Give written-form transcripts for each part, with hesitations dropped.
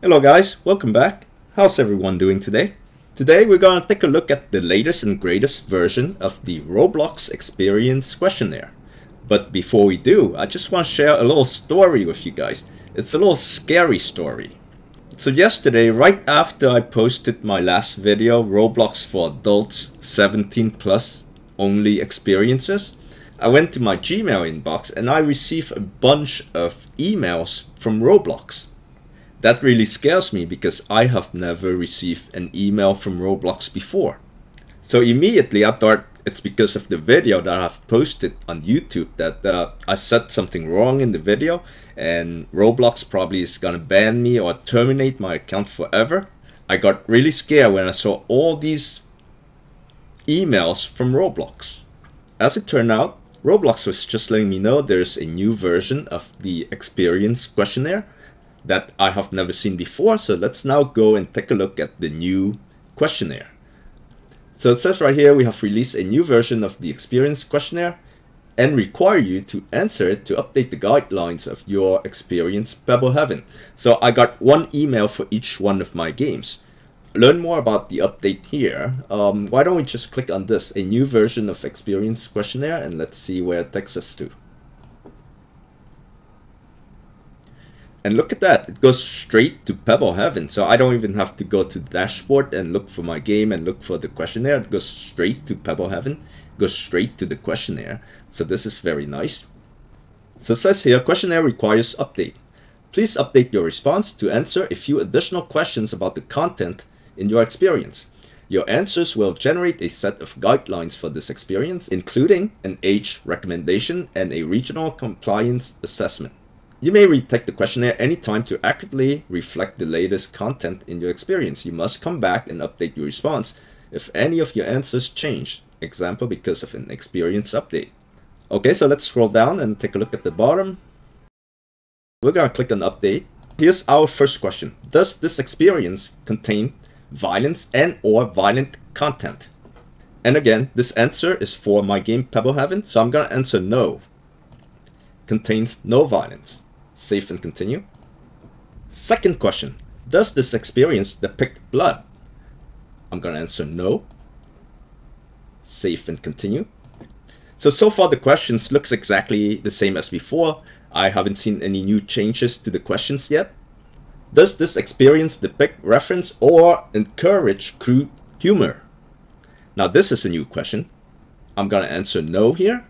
Hello guys, welcome back. How's everyone doing today? Today we're gonna take a look at the latest and greatest version of the Roblox Experience Questionnaire. But before we do, I just want to share a little story with you guys. It's a little scary story. So yesterday, right after I posted my last video, Roblox for Adults 17 plus only experiences, I went to my Gmail inbox and I received a bunch of emails from Roblox. That really scares me because I have never received an email from Roblox before. So immediately I thought it's because of the video that I've posted on YouTube that I said something wrong in the video and Roblox probably is gonna ban me or terminate my account forever. I got really scared when I saw all these emails from Roblox. As it turned out, Roblox was just letting me know there's a new version of the Experience Questionnaire that I have never seen before. So let's now go and take a look at the new questionnaire. So it says right here, we have released a new version of the Experience Questionnaire and require you to answer it to update the guidelines of your experience Pebble Heaven. So I got one email for each one of my games. Learn more about the update here. Why don't we just click on this, a new version of Experience Questionnaire, and let's see where it takes us to. And look at that, it goes straight to Pebble Heaven. So I don't even have to go to the dashboard and look for my game and look for the questionnaire. It goes straight to Pebble Heaven, it goes straight to the questionnaire. So this is very nice. So it says here, questionnaire requires update. Please update your response to answer a few additional questions about the content in your experience. Your answers will generate a set of guidelines for this experience, including an age recommendation and a regional compliance assessment. You may retake the questionnaire anytime to accurately reflect the latest content in your experience. You must come back and update your response if any of your answers change, example because of an experience update. Okay, so let's scroll down and take a look at the bottom. We're gonna click on update. Here's our first question. Does this experience contain violence and or violent content? And again, this answer is for my game Pebble Heaven, so I'm gonna answer no. Contains no violence. Save and continue. Second question, does this experience depict blood? I'm gonna answer no. Save and continue. So far the questions looks exactly the same as before. I haven't seen any new changes to the questions yet. Does this experience depict, reference, or encourage crude humor? Now this is a new question. I'm gonna answer no here.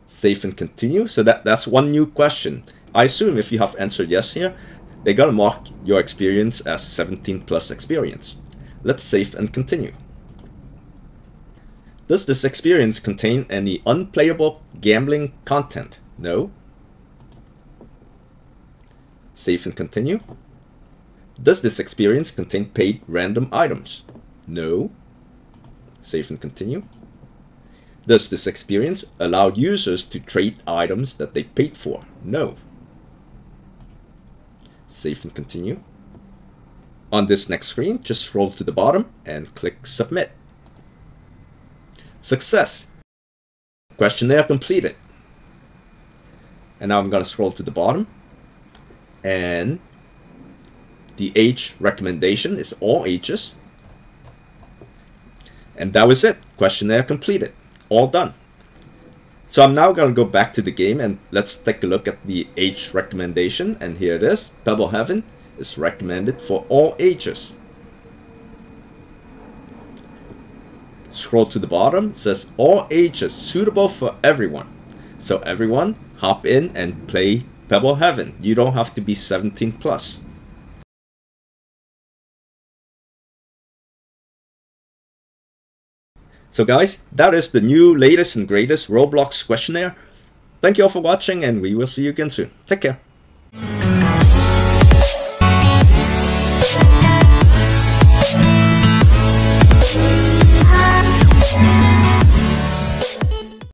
Save and continue. So that's one new question. I assume if you have answered yes here, they're gonna mark your experience as 17 plus experience. Let's save and continue. Does this experience contain any unplayable gambling content? No. Save and continue. Does this experience contain paid random items? No. Save and continue. Does this experience allow users to trade items that they paid for? No. Save and continue. On this next screen, just scroll to the bottom and click Submit. Success! Questionnaire completed. And now I'm going to scroll to the bottom. And the age recommendation is all ages. And that was it. Questionnaire completed. All done. So I'm now going to go back to the game and let's take a look at the age recommendation. And here it is. Pebble Heaven is recommended for all ages. Scroll to the bottom. It says all ages, suitable for everyone. So everyone hop in and play Pebble Heaven. You don't have to be 17 plus. So guys, that is the new, latest and greatest Roblox questionnaire. Thank you all for watching and we will see you again soon. Take care.